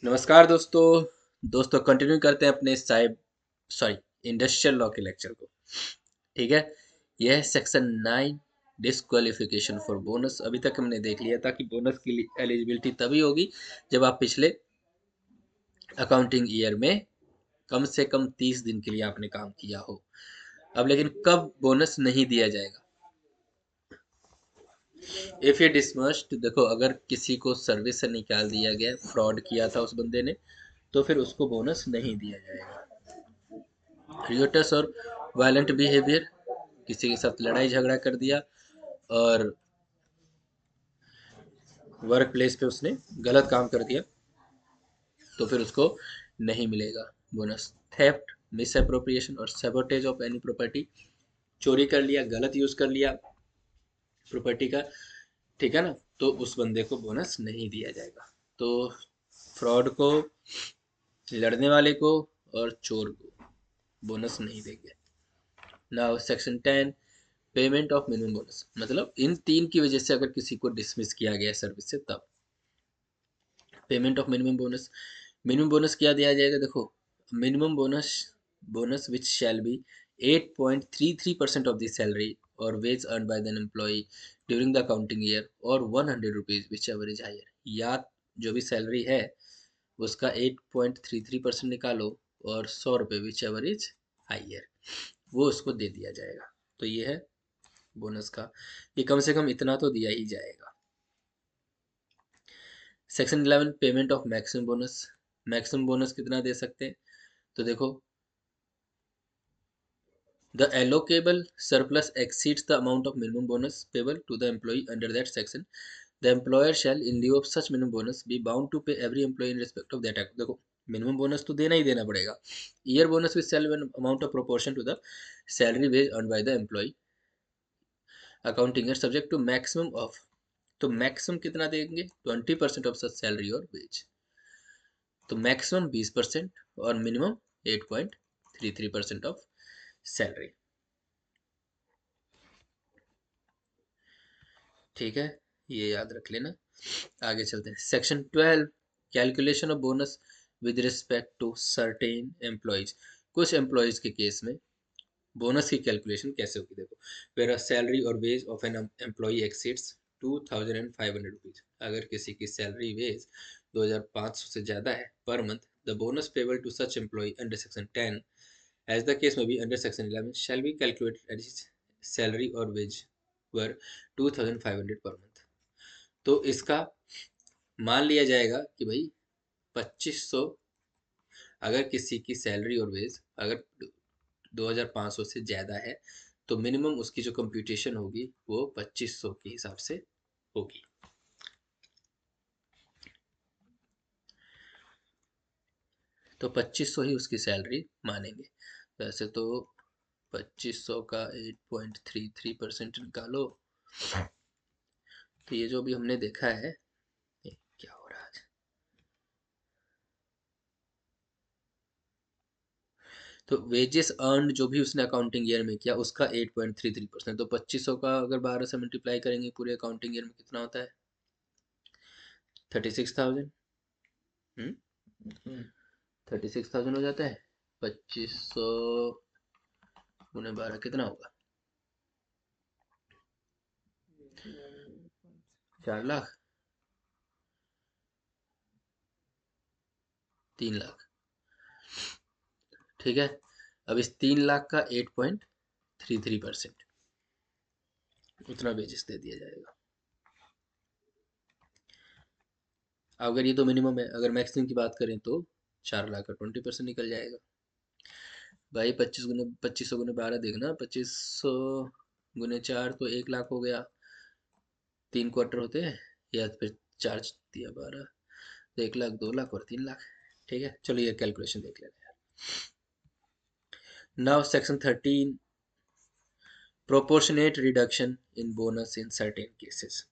नमस्कार दोस्तों कंटिन्यू करते हैं अपने इंडस्ट्रियल लॉ के लेक्चर को। ठीक है। यह है सेक्शन 9, डिस्क्वालिफिकेशन फॉर बोनस। अभी तक हमने देख लिया था कि बोनस की एलिजिबिलिटी तभी होगी जब आप पिछले अकाउंटिंग ईयर में कम से कम 30 दिन के लिए आपने काम किया हो। अब लेकिन कब बोनस नहीं दिया जाएगा? इफ ये डिसमस्ड, देखो अगर किसी को सर्विस से निकाल दिया गया, फ्रॉड किया था उस बंदे ने, तो फिर उसको बोनस नहीं दिया जाएगा। रियोटस और वायलेंट बिहेवियर, किसी के साथ लड़ाई झगड़ा कर दिया और वर्क प्लेस पे उसने गलत काम कर दिया, तो फिर उसको नहीं मिलेगा बोनस। थेफ्ट, मिस अप्रोप्रिएशन और सेबोटेज ऑफ एनी प्रॉपर्टी, चोरी कर लिया, गलत यूज कर लिया प्रॉपर्टी का, ठीक है ना, तो उस बंदे को बोनस नहीं दिया जाएगा। तो फ्रॉड को, लड़ने वाले को और चोर को बोनस नहीं देंगे। Now section 10, payment of minimum bonus, मतलब इन तीन की वजह से अगर किसी को डिसमिस किया गया सर्विस से तब payment of minimum bonus. Minimum bonus क्या दिया जाएगा? देखो, minimum bonus bonus which shall be 8.33% of the salary और wage earn by the employee during the accounting year और 100 rupees whichever is higher. या जो भी सैलरी है उसका 8.33% निकालो और 100 रुपये विच एवर इज हायर, वो उसको दे दिया जाएगा। तो ये है बोनस का, कि कम से कम इतना तो दिया ही जाएगा। Section 11, payment of maximum bonus. Maximum bonus कितना दे सकते हैं? तो देखो, the allocable surplus exceeds the amount of minimum bonus payable to the employee under that section, the employer shall in lieu of such minimum bonus be bound to pay every employee in respect of that act। देखो, minimum bonus तो देना ही देना पड़ेगा। Year bonus with salary amount of proportion to the salary wage earn by the employee accounting year subject to maximum of, तो maximum कितना देंगे? 20% of such salary और वेज। तो मैक्सिमम 20% और मिनिमम 8.33% ऑफ सैलरी। ठीक है, ये याद रख लेना। आगे चलते हैं। Section 12, calculation of bonus with respect to certain employees. कुछ एम्प्लॉयज के केस में बोनस की कैलकुलेशन कैसे होगी? देखो, वेर सैलरी और wage of an employee exceeds 2500 rupees, अगर किसी की सैलरी वेज 2500 से ज़्यादा है per month, the bonus payable to such employee under section 10 as the case may be under section 11 shall be calculated as salary और wage were 2500 per month. तो इसका मान लिया जाएगा कि भाई 2500, अगर किसी की सैलरी और वेज अगर 2500 से ज़्यादा है तो मिनिमम उसकी जो कंप्यूटेशन होगी वो 2500 के हिसाब से होगी। तो 2500 ही उसकी सैलरी मानेंगे। वैसे तो 2500 का 8.33% निकालो, तो ये जो भी हमने देखा है, ये क्या हो रहा है, तो वेजेस अर्न जो भी उसने अकाउंटिंग ईयर में किया उसका 8.33%, तो 2500 का अगर 12 से मल्टीप्लाई करेंगे पूरे अकाउंटिंग ईयर में कितना होता है? 36,000। 36,000 हो जाता है। 2500 गुने 12 कितना होगा? 4 लाख, 3 लाख। ठीक है। अब इस 3 लाख का 8.33% उतना वेजेस दे दिया जाएगा। अगर ये तो मिनिमम है, अगर मैक्सिमम की बात करें तो 4 लाख का 20% निकल जाएगा। भाई 2500 गुने 12 देखना, 2500 गुने 4 तो 1 लाख हो गया। 3 क्वार्टर होते हैं, या फिर 4 दिया 12, तो 1 लाख, 2 लाख और 3 लाख। ठीक है, चलो ये कैलकुलेशन देख लेते हैं। Now section 13, proportionate reduction in bonus in certain cases.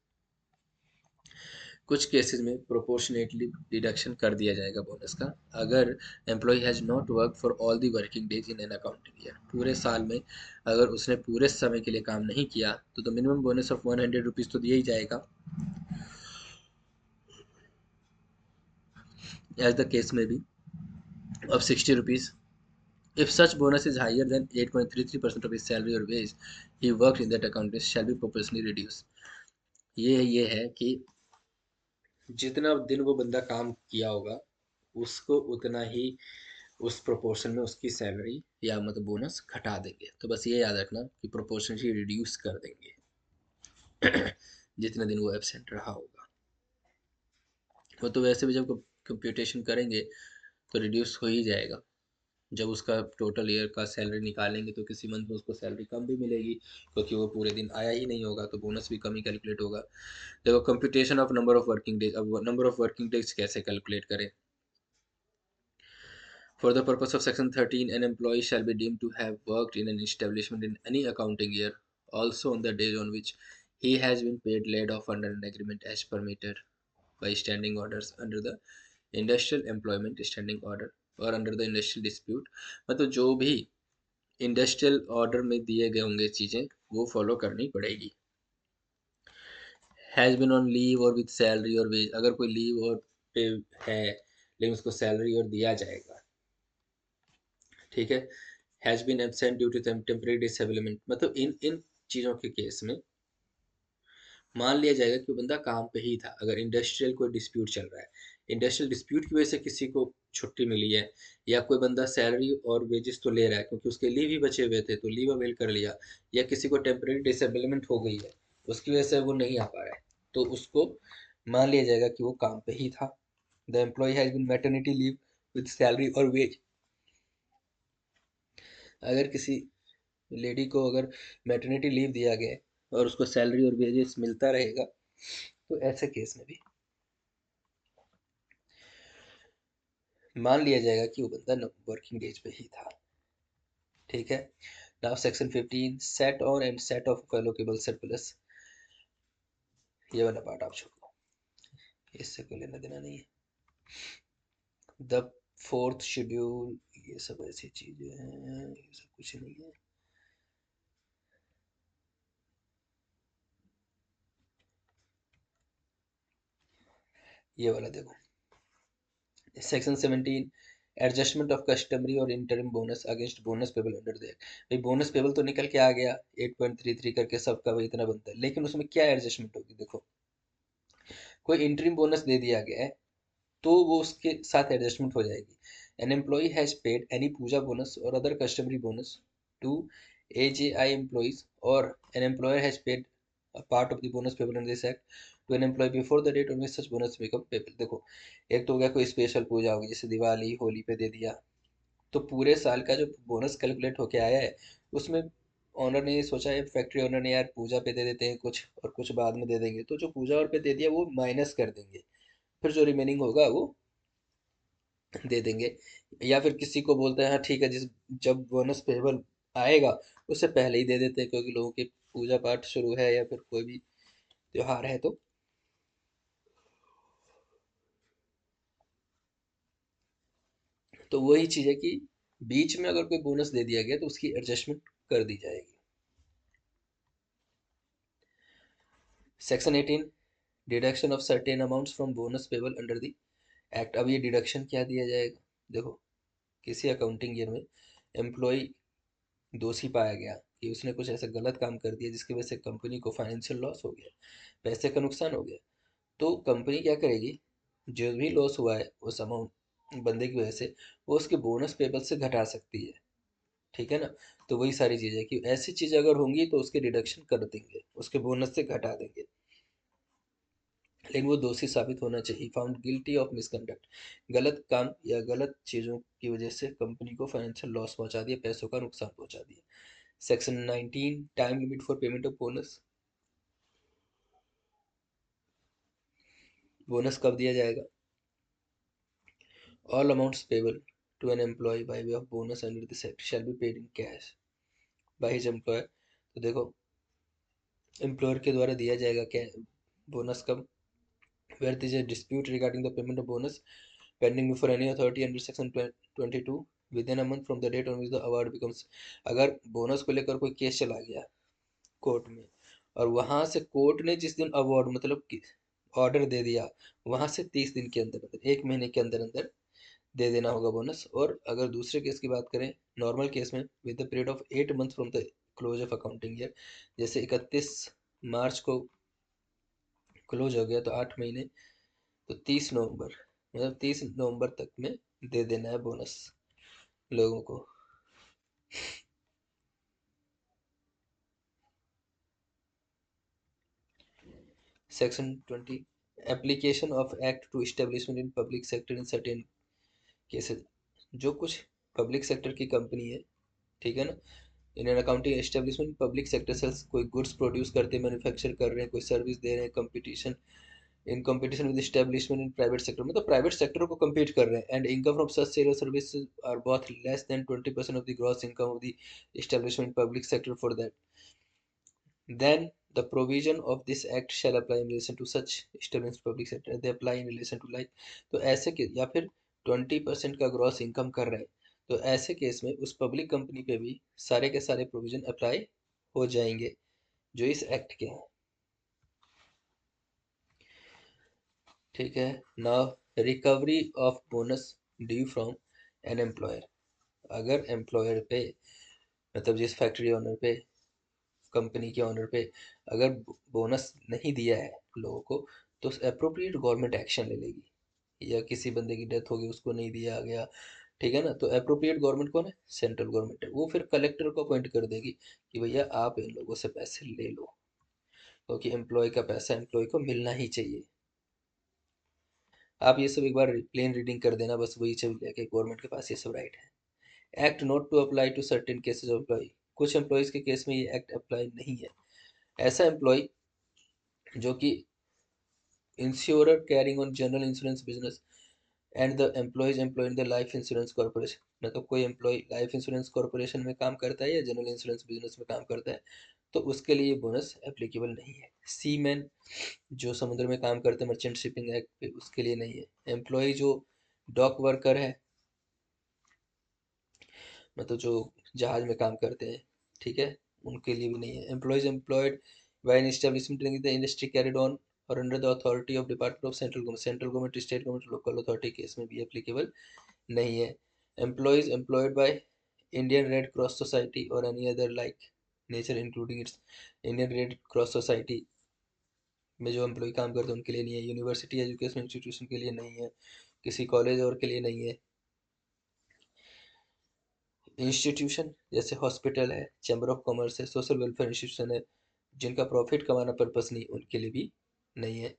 कुछ केसेस में प्रोपोर्शनेटली डिडक्शन कर दिया जाएगा बोनस का, अगर employee has not work for all the working days in an accounting year. पूरे साल में अगर उसने पूरे समय के लिए काम नहीं किया तो मिनिमम बोनस ऑफ 100 रुपीज़ तो दिया ही जाएगा। As the case may B of 60 rupees. If such bonus is higher than 8.33% of his salary or wage he worked in that account shall be proportionally reduced. ये है कि जितना दिन वो बंदा काम किया होगा उसको उतना ही उस प्रोपोर्शन में उसकी सैलरी या मतलब बोनस घटा देंगे। तो बस ये याद रखना कि प्रोपोर्शन ही रिड्यूस कर देंगे जितने दिन वो एबसेंट रहा होगा। वो तो वैसे भी जब कंप्यूटेशन करेंगे तो रिड्यूस हो ही जाएगा। जब उसका टोटल ईयर का सैलरी निकालेंगे तो किसी मंथ में उसको सैलरी कम भी मिलेगी क्योंकि वो पूरे दिन आया ही नहीं होगा, तो बोनस भी कम ही कैलकुलेट होगा। देखो computation of number of working days. अब नंबर ऑफ वर्किंग डेज कैसे कैलकुलेट करें? For the purpose of section 13, an employee shall be deemed to have worked in an establishment in any accounting year, also on the days on which he has been paid laid off under an agreement as permitted by standing orders under the industrial employment standing order और under the industrial dispute. मतलब जो भी industrial order में दिए गए होंगे चीज़ें वो फॉलो करनी पड़ेगी। हैज़ बिन ऑन लीव और विद सैलरी और वेज, अगर कोई लीव और पे है लेकिन उसको सैलरी और दिया जाएगा, ठीक है। Has been absent due to temporary disablement, मतलब इन चीज़ों के केस में मान लिया जाएगा कि वो बंदा काम पे ही था। अगर इंडस्ट्रियल कोई डिस्प्यूट चल रहा है, इंडस्ट्रियल डिस्प्यूट की वजह से किसी को छुट्टी मिली है, या कोई बंदा सैलरी और वेजेस तो ले रहा है क्योंकि उसके लीव ही बचे हुए थे तो लीव अवेल कर लिया, या किसी को टेम्परेरी डिसेबलमेंट हो गई है उसकी वजह से वो नहीं आ पा रहा है, तो उसको मान लिया जाएगा कि वो काम पे ही था। The employee has been maternity leave with salary और वेज। अगर किसी लेडी को अगर मैटरनिटी लीव दिया गया है और उसको सैलरी और वेजेस मिलता रहेगा तो ऐसे केस में भी मान लिया जाएगा कि वो बंदा वर्किंग डेज पे ही था। ठीक है। Now section 15, set on and set of allocable surplus. ये वाला पार्ट आप छोड़ दो, इससे कोई लेना देना नहीं है। द फोर्थ शेड्यूल, ये सब ऐसी चीजें हैं, ये सब कुछ नहीं है। ये वाला देखो, सेक्शन 17, एडजस्टमेंट ऑफ कस्टमरी और interim bonus against bonus payable under the act. भाई बोनस पेबल तो निकल के आ गया 8.33 करके सबका भाई इतना बनता है, लेकिन उसमें क्या एडजस्टमेंट होगी? देखो कोई इंटरिम बोनस दे दिया गया है तो वो उसके साथ एडजस्टमेंट हो जाएगी। An employee has paid any Puja bonus और other customary bonus to AJI employees और an employer has paid a part of the bonus payable under this act to an employee before the date on which such bonus become payable। देखो एक तो हो गया कोई special पूजा होगी जैसे दिवाली होली पे दे दिया, तो पूरे साल का जो बोनस कैलकुलेट होके आया है उसमें ऑनर ने ये सोचा है, फैक्ट्री ऑनर ने, यार पूजा पे दे देते हैं कुछ और कुछ बाद में दे देंगे, तो जो पूजा और पे दे दिया वो माइनस कर देंगे, फिर जो रिमेनिंग होगा वो दे देंगे। या फिर किसी को बोलते हैं हाँ ठीक है, जिस जब बोनस पेबल आएगा उससे पहले ही दे देते हैं क्योंकि लोगों की पूजा पाठ शुरू है या फिर कोई भी त्योहार है, तो वही चीज़ है कि बीच में अगर कोई बोनस दे दिया गया तो उसकी एडजस्टमेंट कर दी जाएगी। Section 18, deduction of certain amounts from bonus payable under the act. अब ये डिडक्शन क्या दिया जाएगा? देखो किसी अकाउंटिंग ईयर में एम्प्लॉय दोषी पाया गया कि उसने कुछ ऐसा गलत काम कर दिया जिसकी वजह से कंपनी को फाइनेंशियल लॉस हो गया, पैसे का नुकसान हो गया, तो कंपनी क्या करेगी? जो भी लॉस हुआ है उस अमाउंट बंदे की वजह से वो उसके बोनस पेबल से घटा सकती है। ठीक है ना? तो वही सारी चीज़ है कि ऐसी चीज़ अगर होंगी तो उसके डिडक्शन कर देंगे, उसके बोनस से घटा देंगे, लेकिन वो दोषी साबित होना चाहिए। फाउंड गिल्टी ऑफ मिसकंडक्ट, गलत काम या गलत चीज़ों की वजह से कंपनी को फाइनेंशियल लॉस पहुंचा दिया, पैसों का नुकसान पहुंचा दिया। Section 19, time limit for payment of bonus. Bonus कब दिया जाएगा? All amounts payable to an employee by way of bonus under this act shall be paid in cash by his employer. तो देखो एम्प्लॉयर के द्वारा दिया जाएगा क्या बोनस कब? where there is a dispute regarding the payment of bonus pending before any authority under section 22 within a month from the date on which the award becomes। अगर bonus को लेकर कोई केस चला गया कोर्ट में और वहां से कोर्ट ने जिस दिन अवार्ड मतलब कि ऑर्डर दे दिया, वहां से 30 दिन के अंदर अंदर, 1 महीने के अंदर अंदर दे देना होगा बोनस। और अगर दूसरे केस की बात करें, नॉर्मल केस में with the period of 8 month from the close of accounting year, जैसे 31 मार्च को क्लोज हो गया तो 8 महीने, तो 30 नवंबर, मतलब 30 नवंबर तक में दे देना है बोनस लोगों को। Section 20, application of act to establishment in public sector in certain cases. जो कुछ पब्लिक सेक्टर की कंपनी है, ठीक है ना, in an accounting establishment public sector sales, कोई गुड्स प्रोड्यूस करते हैं, मैन्युफैक्चर कर रहे हैं, कोई सर्विस दे रहे हैं, competition in competition with establishment in private sector, मतलब प्राइवेट सेक्टर को compete कर रहे हैं, and income from such sale और services are both less than 20% of the gross income of the establishment public sector for that, then the provision of this act shall apply in relation to such established public sector, they apply in relation to like, तो ऐसे के, या फिर 20% का gross income कर रहे हैं, तो ऐसे केस में उस पब्लिक कंपनी पे भी सारे के सारे प्रोविजन अप्लाई हो जाएंगे जो इस एक्ट के हैं। ठीक है। Now recovery of bonus due from an employer, अगर एम्प्लॉयर पे, मतलब जिस फैक्ट्री ओनर पे, कंपनी के ऑनर पे अगर बोनस नहीं दिया है लोगों को, तो अप्रोप्रिएट गवर्नमेंट एक्शन ले लेगी। या किसी बंदे की डेथ होगी, उसको नहीं दिया गया, ठीक है ना, तो अप्रोप्रिएट गवर्नमेंट कौन है? सेंट्रल गवर्नमेंट है। वो फिर कलेक्टर को अपॉइंट कर देगी कि भैया आप इन लोगों से पैसे ले लो, क्योंकि एम्प्लॉय का पैसा एम्प्लॉय को मिलना ही चाहिए। आप ये सब एक बार प्लेन रीडिंग कर देना, बस वही सब लेके गवर्नमेंट के पास ये सब राइट है। Act not to apply to certain cases of employee, कुछ एम्प्लॉयज के केस में ये एक्ट अप्लाई नहीं है। ऐसा एम्प्लॉय जो कि insurer carrying on general insurance business and the employees employed in the life insurance corporation, मतलब कोई एम्प्लॉय लाइफ इंश्योरेंस कॉरपोरेशन में काम करता है या जनरल इंश्योरेंस बिजनेस में काम करता है, तो उसके लिए बोनस एप्लीकेबल नहीं है। सीमैन जो समुद्र में काम करते हैं मर्चेंट शिपिंग एक्ट पे, उसके लिए नहीं है। एम्प्लॉय जो डॉक वर्कर है, मतलब जो जहाज में काम करते हैं, ठीक है, उनके लिए भी नहीं है। Employees employed by an establishment in the industry carried on और under the authority of department of central government, state government, local authority case में भी एप्लीकेबल नहीं है। Employees employed by Indian Red Cross Society और any other like nature including its, Indian Red Cross Society में जो employ काम करते हैं उनके लिए नहीं है। यूनिवर्सिटी एजुकेशन इंस्टीट्यूशन के लिए नहीं है, किसी कॉलेज और के लिए नहीं है। इंस्टीट्यूशन जैसे हॉस्पिटल है, चैम्बर ऑफ कॉमर्स है, सोशल वेलफेयर इंस्टीट्यूशन है, जिनका प्रॉफिट कमाना पर्पस नहीं, उनके लिए भी नहीं है।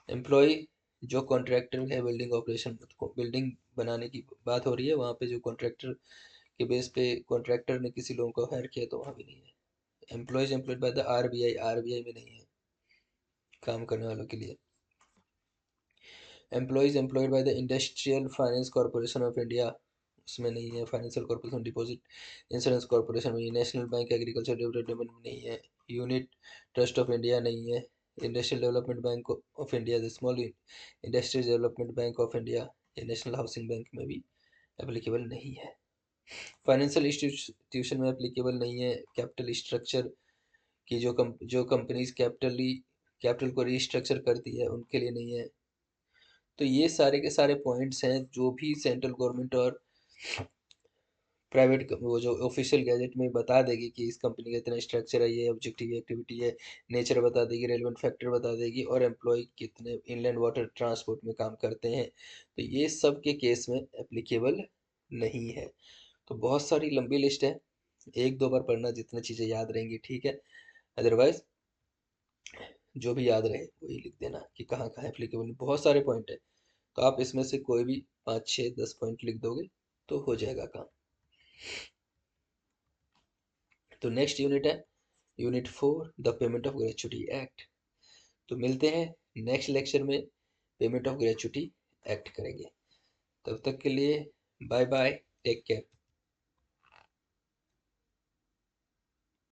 एम्प्लॉय जो कॉन्ट्रैक्टर है, बिल्डिंग ऑपरेशन, बिल्डिंग बनाने की बात हो रही है, वहाँ पे जो कॉन्ट्रैक्टर के बेस पे कॉन्ट्रैक्टर ने किसी लोगों को हायर किया, तो वहाँ भी नहीं है। Employees employed by the RBI, RBI में नहीं है काम करने वालों के लिए। Employees employed by the industrial finance corporation of India, उसमें नहीं है। Financial corporation, deposit insurance corporation में, नेशनल बैंक एग्रीकल्चर डेवलपमेंट में नहीं है। यूनिट ट्रस्ट ऑफ इंडिया नहीं है। Industrial development bank of India, the small industrial development bank of India, ये नेशनल हाउसिंग बैंक में भी एप्लीकेबल नहीं है। फाइनेंशियल इंस्टीट्यूशन में एप्लीकेबल नहीं है। कैपिटल स्ट्रक्चर की जो कंपनीज कैपिटल को रीस्ट्रक्चर करती है, उनके लिए नहीं है। तो ये सारे के सारे पॉइंट्स हैं जो भी सेंट्रल गवर्नमेंट और प्राइवेट वो जो ऑफिशियल गैजेट में बता देगी कि इस कंपनी का इतना स्ट्रक्चर है, ये ऑब्जेक्टिव एक्टिविटी है, नेचर बता देगी, रेलिवेंट फैक्टर बता देगी, और एम्प्लॉय कितने इनलैंड वाटर ट्रांसपोर्ट में काम करते हैं, तो ये सब के केस में एप्लीकेबल नहीं है। तो बहुत सारी लंबी लिस्ट है, एक दो बार पढ़ना, जितनी चीज़ें याद रहेंगी ठीक है, अदरवाइज जो भी याद रहे वही लिख देना कि कहाँ कहाँ एप्लीकेबल। बहुत सारे पॉइंट है, तो आप इसमें से कोई भी 5 6 10 पॉइंट लिख दोगे तो हो जाएगा काम। तो नेक्स्ट यूनिट है unit 4, the payment of gratuity act. तो मिलते हैं नेक्स्ट लेक्चर में, पेमेंट ऑफ ग्रेचुटी एक्ट करेंगे। तब तक के लिए बाय बाय, टेक केयर।